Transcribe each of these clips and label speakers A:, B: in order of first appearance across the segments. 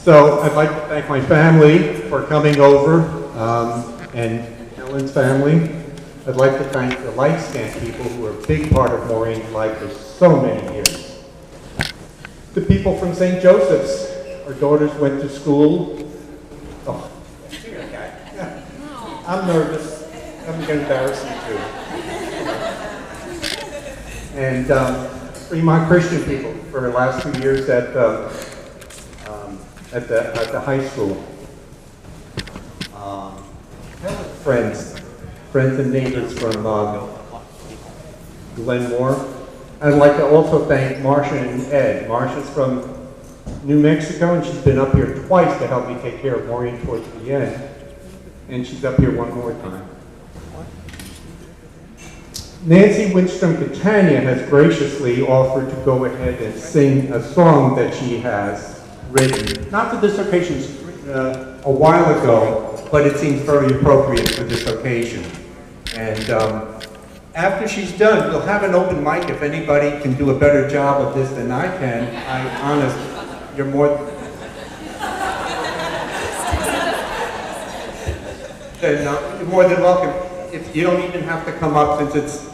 A: So I'd like to thank my family for coming over, and Helen's family. I'd like to thank the light scan people who were a big part of Maureen's life for so many years. The people from St. Joseph's, our daughters went to school. Oh, yeah. I'm nervous. I'm going to embarrass you too. And Fremont Christian people for the last 2 years at the high school. Friends and neighbors from Glenmore. I'd like to also thank Marsha and Ed. Marsha's from New Mexico, and she's been up here twice to help me take care of Maureen towards the end. And she's up here one more time. Nancy Winstrom Catania has graciously offered to go ahead and sing a song that she has written. Not for this occasion, a while ago, but it seems very appropriate for this occasion. And after she's done, we'll have an open mic. If anybody can do a better job of this than I can, you're more than welcome. If you don't even have to come up, since it's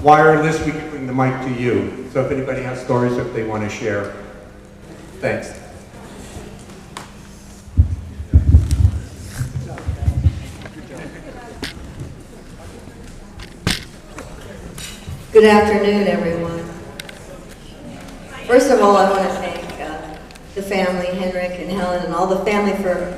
A: wireless, we can bring the mic to you. So if anybody has stories that they want to share, thanks.
B: Good afternoon, everyone. First of all, I want to thank the family, Henrik and Helen, and all the family for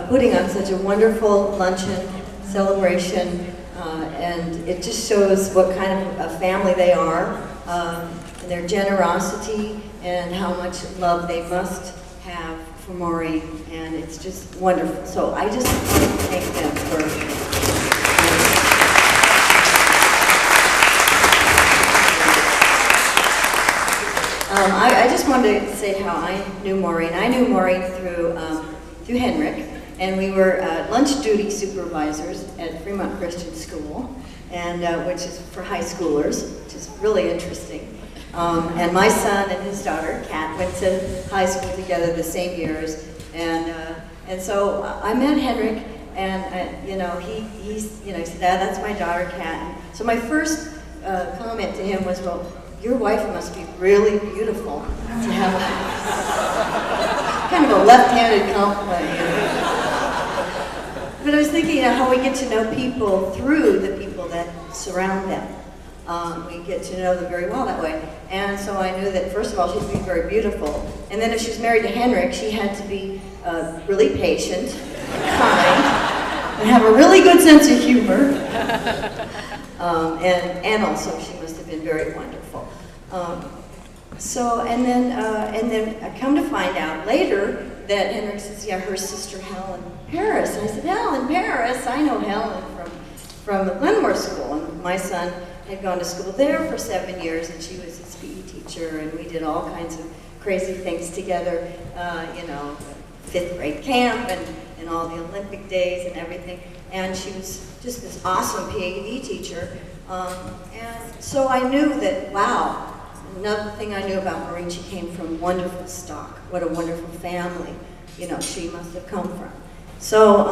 B: putting on such a wonderful luncheon celebration, and it just shows what kind of a family they are, and their generosity, and how much love they must have for Maureen, and it's just wonderful. So I just want to thank them for I just wanted to say how I knew Maureen. I knew Maureen through Henrik, and we were lunch duty supervisors at Fremont Christian School, and which is for high schoolers, which is really interesting. And my son and his daughter, Kat, went to high school together the same years, and so I met Henrik, and he said, "Dad, that's my daughter, Kat." So my first comment to him was, "Well, your wife must be really beautiful to have kind of a left-handed compliment." But I was thinking how we get to know people through the people that surround them. We get to know them very well that way. And so I knew that, first of all, she'd be very beautiful. And then if she's married to Henrik, she had to be really patient, kind, and have a really good sense of humor. And also she must have been very wonderful. And then I come to find out later that Henrik says, yeah, her sister Helen Paris. And I said, Helen Paris? I know Helen from the Glenmore School. And my son had gone to school there for 7 years, and she was his PE teacher, and we did all kinds of crazy things together, 5th grade camp and all the Olympic days and everything. And she was just this awesome PE teacher. And so I knew that, wow, another thing I knew about Maureen, she came from wonderful stock. What a wonderful family, she must have come from. So,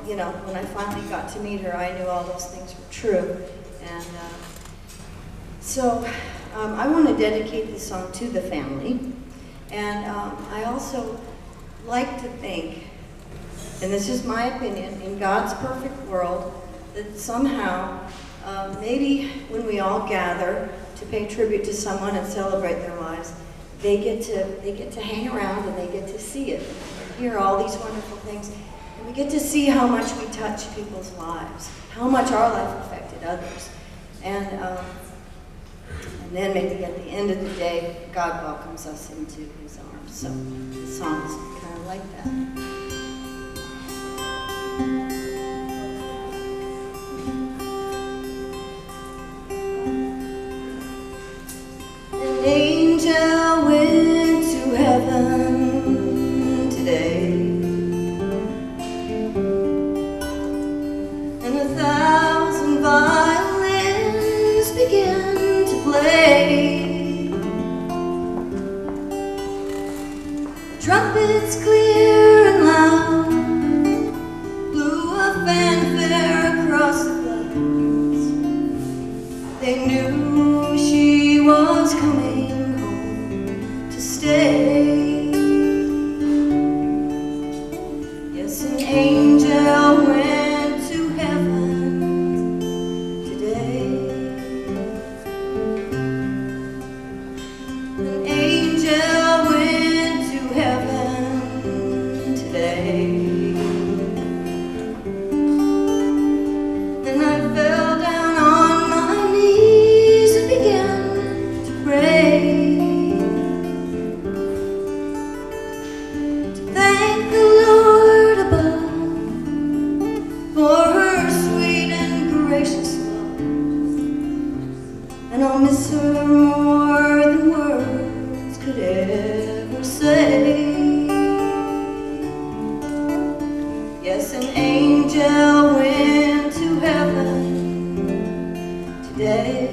B: when I finally got to meet her, I knew all those things were true. And so I want to dedicate this song to the family. And I also like to think, and this is my opinion, in God's perfect world, that somehow, maybe when we all gather to pay tribute to someone and celebrate their lives, they get to hang around and they get to see it, and hear all these wonderful things, and we get to see how much we touch people's lives, how much our life affected others, and then maybe at the end of the day, God welcomes us into His arms. So the song is kind of like that. An angel went to heaven today, and 1,000 violins began to play. Trumpets clear coming home to stay. Yes, an angel went to heaven today. An angel went to heaven today. And I fell down on my knees and began to pray, to thank the Lord above for her sweet and gracious love. And I'll miss her more than words could ever say. Yes, an angel went to heaven today.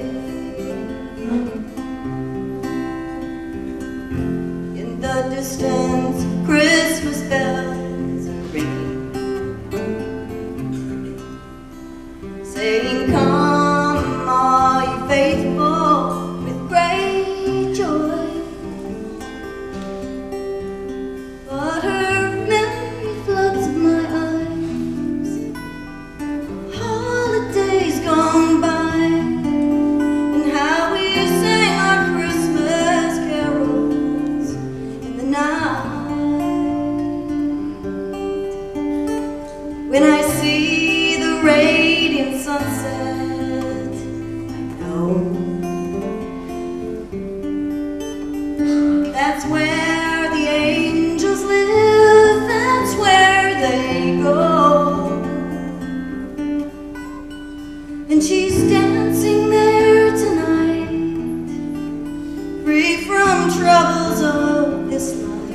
B: In the distance, Christmas bells are ringing, saying, "Come, all you faithful, with great joy." But her memory floods my eyes, holidays gone by, and how we sang our Christmas carols in the night. When I see the radiant sunset, I know that's where the angels live, that's where they go. And she's dancing there tonight, free from troubles of this life.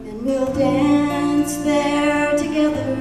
B: And we'll dance there together